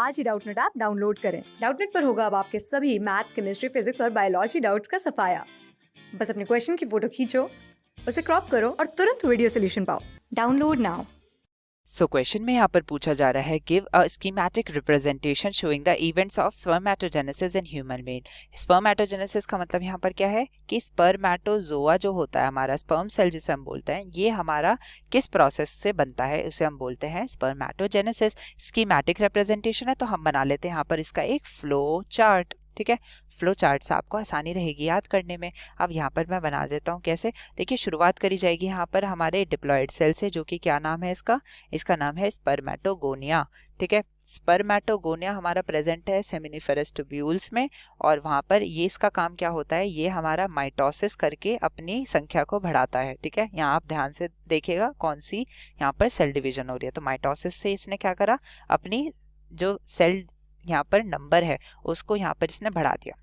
आज ही Doubtnut app download करें। Doubtnut पर होगा अब आपके सभी मैथ्स, केमिस्ट्री, फिजिक्स और बायोलॉजी डाउट्स का सफाया। बस अपने क्वेश्चन की फोटो खींचो, उसे क्रॉप करो और तुरंत वीडियो सोल्यूशन पाओ। Download now. सो क्वेश्चन में यहाँ पर पूछा जा रहा है give a schematic representation showing the events of spermatogenesis in human male. Spermatogenesis का मतलब यहाँ पर क्या है कि स्पर्मेटोजोआ जो होता है हमारा स्पर्म सेल जिसे हम बोलते हैं, ये हमारा किस प्रोसेस से बनता है उसे हम बोलते हैं स्पर्मेटोजेनेसिस। स्कीमेटिक रिप्रेजेंटेशन है तो हम बना लेते हैं यहाँ पर इसका एक फ्लो चार्ट। ठीक है, फ्लो चार्ट से आपको आसानी रहेगी याद करने में। अब यहाँ पर मैं बना देता हूँ कैसे। देखिए, शुरुआत करी जाएगी यहाँ पर हमारे डिप्लॉयड सेल से, जो कि क्या नाम है इसका नाम है स्पर्मेटोगोनिया। ठीक है, स्पर्मेटोगोनिया हमारा प्रेजेंट है सेमिनिफेरस ट्यूब्यूल्स में, और वहां पर ये इसका काम क्या होता है, ये हमारा माइटोसिस करके अपनी संख्या को बढ़ाता है। ठीक है, यहाँ आप ध्यान से देखिएगा कौन सी यहाँ पर सेल डिवीजन हो रही है। तो माइटोसिस से इसने क्या करा, अपनी जो सेल यहाँ पर नंबर है उसको यहाँ पर इसने बढ़ा दिया।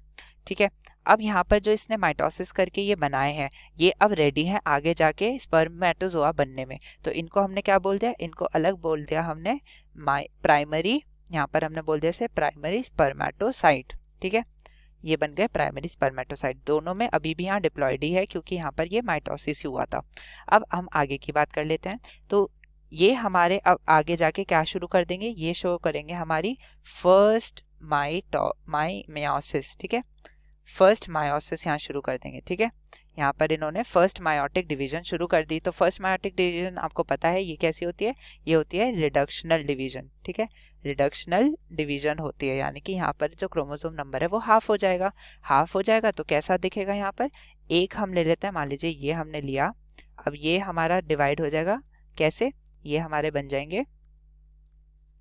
ठीक है, अब यहाँ पर जो इसने माइटोसिस करके ये बनाए हैं, ये अब रेडी हैं आगे जाके स्पर्मेटोजोआ बनने में। तो इनको हमने क्या बोल दिया, इनको अलग बोल दिया हमने प्राइमरी, यहाँ पर हमने बोल दिया इसे प्राइमरी स्पर्मेटोसाइट। ठीक है, ये बन गए प्राइमरी स्पर्मेटोसाइट। दोनों में अभी भी यहाँ डिप्लॉयड ही है क्योंकि यहाँ पर ये माइटोसिस ही हुआ था। अब हम आगे की बात कर लेते हैं। तो ये हमारे अब आगे जाके क्या शुरू कर देंगे, ये शो करेंगे हमारी फर्स्ट मायोसिस। ठीक है, फर्स्ट मायोसिस यहाँ शुरू कर देंगे। ठीक है, यहाँ पर इन्होंने फर्स्ट मायोटिक डिवीजन शुरू कर दी। तो फर्स्ट मायोटिक डिवीजन आपको पता है ये कैसी होती है, ये होती है रिडक्शनल डिवीजन। ठीक है, रिडक्शनल डिवीजन होती है, यानी कि यहाँ पर जो क्रोमोसोम नंबर है वो हाफ हो जाएगा। हाफ हो जाएगा तो कैसा दिखेगा, यहाँ पर एक हम ले लेते हैं, मान लीजिए ये हमने लिया। अब ये हमारा डिवाइड हो जाएगा कैसे, ये हमारे बन जाएंगे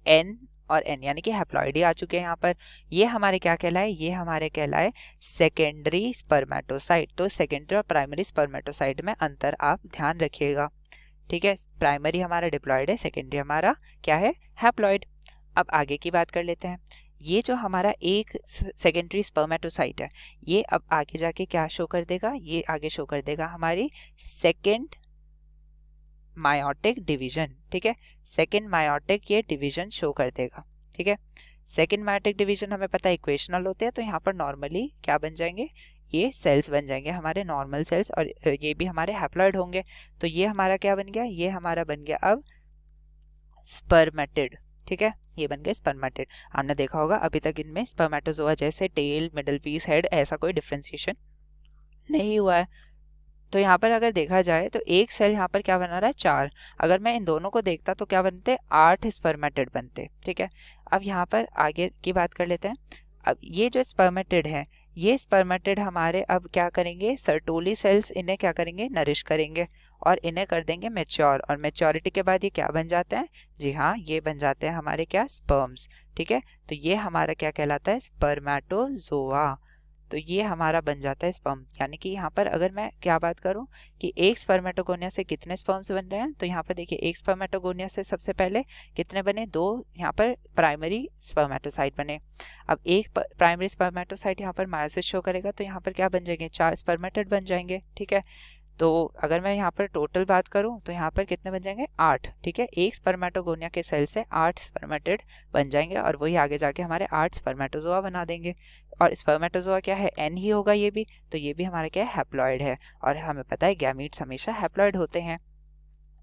एन और एन, यानी कि हैप्लॉइड ही आ चुके हैं यहाँ पर। ये हमारे क्या कहलाए, ये हमारे कहलाए सेकेंडरी स्पर्मेटोसाइट। तो सेकेंडरी और प्राइमरी स्पर्मेटोसाइट में अंतर आप ध्यान रखिएगा। ठीक है, प्राइमरी हमारा डिप्लॉयड है, सेकेंडरी हमारा क्या है, हैप्लॉइड। अब आगे की बात कर लेते हैं। ये जो हमारा एक सेकेंडरी स्पर्मेटोसाइट है, ये अब आगे जाके क्या शो कर देगा, ये आगे शो कर देगा हमारी सेकेंड मायोटिक डिवीजन। ठीक है, सेकेंड मायोटिक ये डिवीजन शो कर देगा। ठीक है, सेकेंड मायोटिक डिवीजन हमें पता है इक्वेशनल होते हैं, तो यहाँ पर नॉर्मली क्या बन जाएंगे, ये सेल्स बन जाएंगे हमारे नॉर्मल सेल्स, और ये भी हमारे हैप्लॉइड होंगे। तो ये हमारा क्या बन गया, ये हमारा बन गया अब स्पर्मेटिड। ठीक है, ये बन गए स्पर्मेटिड। आपने देखा होगा अभी तक इनमें स्पर्मेटोजोआ जैसे टेल, मिडल पीस, हेड, ऐसा कोई डिफ्रेंसिएशन नहीं हुआ है। तो यहाँ पर अगर देखा जाए तो एक सेल यहाँ पर क्या बना रहा है, 4। अगर मैं इन दोनों को देखता तो क्या बनते, 8 स्पर्मेटिड बनते। ठीक है, अब यहाँ पर आगे की बात कर लेते हैं। अब ये जो स्पर्मेटिड है, ये स्पर्मेटिड हमारे अब क्या करेंगे, सर्टोली सेल्स इन्हें क्या करेंगे, नरिश करेंगे और इन्हें कर देंगे मैच्योर, और मैच्योरिटी के बाद ये क्या बन जाते हैं, जी हाँ, ये बन जाते हैं हमारे क्या, स्पर्म्स। ठीक है, तो ये हमारा क्या कहलाता है, स्पर्मेटोजोआ। तो ये हमारा बन जाता है स्पर्म। यानी कि यहाँ पर अगर मैं क्या बात करूं कि एक स्पर्मेटोगोनिया से कितने स्पर्म्स बन रहे हैं, तो यहाँ पर देखिए एक स्पर्मेटोगोनिया से सबसे पहले कितने बने, 2 यहाँ पर प्राइमरी स्पर्मेटोसाइट बने। अब एक प्राइमरी स्पर्मेटोसाइट यहाँ पर मायोसिस शो करेगा, तो यहाँ पर क्या बन जाएंगे, 4 स्पर्मेटिड बन जाएंगे। ठीक है, तो अगर मैं यहाँ पर टोटल बात करूं तो यहाँ पर कितने बन जाएंगे, 8। ठीक है, एक स्पर्मेटोगोनिया के सेल से 8 स्पर्मेटिड बन जाएंगे, और वही आगे जाके हमारे 8 स्पर्मेटोजोआ बना देंगे। और स्पर्मेटोजोआ क्या है, एन ही होगा ये भी, तो ये भी हमारा क्या है, हैप्लॉइड है। और हमें पता है गैमीट्स हमेशा हैप्लॉइड होते हैं।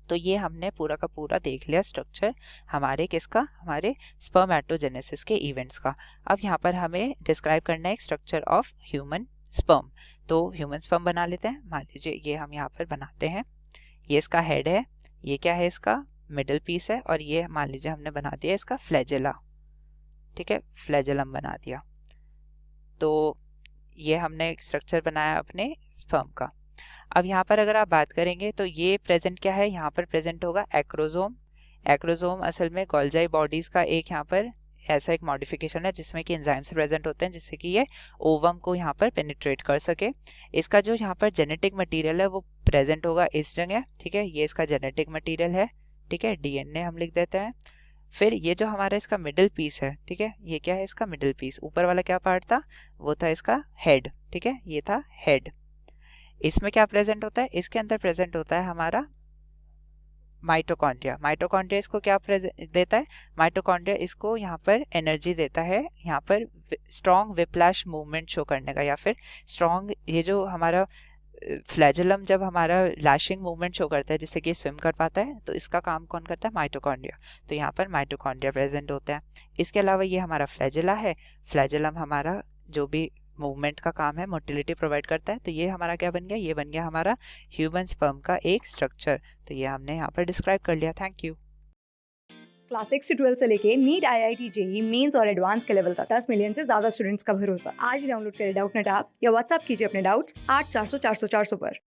तो ये हमने पूरा का पूरा देख लिया स्ट्रक्चर हमारे किसका, हमारे स्पर्मेटोजेनेसिस के इवेंट्स का। अब यहाँ पर हमें डिस्क्राइब करना है स्ट्रक्चर ऑफ ह्यूमन स्पर्म। तो ह्यूमन स्पर्म बना लेते हैं। मान लीजिए ये हम यहाँ पर बनाते हैं, ये इसका हेड है, ये क्या है, इसका मिडल पीस है, और ये मान लीजिए हमने बना दिया इसका फ्लैजेला। ठीक है, फ्लैजेलम बना दिया। तो ये हमने एक स्ट्रक्चर बनाया अपने स्पर्म का। अब यहाँ पर अगर आप बात करेंगे तो ये प्रेजेंट क्या है, यहाँ पर प्रेजेंट होगा एक्रोजोम। एक्रोजोम असल में गोल्जाई बॉडीज का एक यहाँ पर ऐसा एक मॉडिफिकेशन है जिसमें कि एंजाइम्स प्रेजेंट होते हैं जिससे कि ये ओवम को यहाँ पर पेनिट्रेट कर सके। इसका जो यहाँ पर जेनेटिक मटेरियल है वो प्रेजेंट होगा इस जगह। ठीक है, ये इसका जेनेटिक मटेरियल है। ठीक है, डीएनए हम लिख देते हैं। फिर ये जो हमारा इसका मिडिल पीस है, ठीक है, ये क्या है, इसका मिडिल पीस। ऊपर वाला क्या पार्ट था, वो था इसका हेड। ठीक है, ये था हेड। इसमें क्या प्रेजेंट होता है, इसके अंदर प्रेजेंट होता है हमारा माइटोकॉन्ड्रिया। माइटोकॉन्ड्रिया इसको क्या देता है? माइटोकॉन्ड्रिया इसको यहाँ पर एनर्जी देता है, यहाँ पर स्ट्रॉन्ग विप्लाश मूवमेंट शो करने का, या फिर स्ट्रॉन्ग, ये जो हमारा फ्लैजेलम जब हमारा लैशिंग मूवमेंट शो करता है जिससे कि स्विम कर पाता है, तो इसका काम कौन करता है? माइटोकॉन्ड्रिया। तो यहाँ पर माइटोकॉन्ड्रिया प्रेजेंट होता है। इसके अलावा ये हमारा फ्लैजेला है। फ्लैजेलम हमारा जो भी मूवमेंट का काम है, मोटिलिटी प्रोवाइड करता है। तो ये हमारा क्या बन गया? ये बन गया हमारा ह्यूमन स्पर्म का एक स्ट्रक्चर। तो ये हमने यहाँ पर डिस्क्राइब कर लिया। Thank you. क्लास 6 से 12 से लेके नीट, IIT, जेई मेंस और एडवांस के लेवल तक 10 मिलियन से ज्यादा स्टूडेंट्स का भरोसा। आज ही डाउनलोड करें डाउटनेट ऐप या व्हाट्सएप कीजिए अपने डाउट्स 8400 400 400 पर।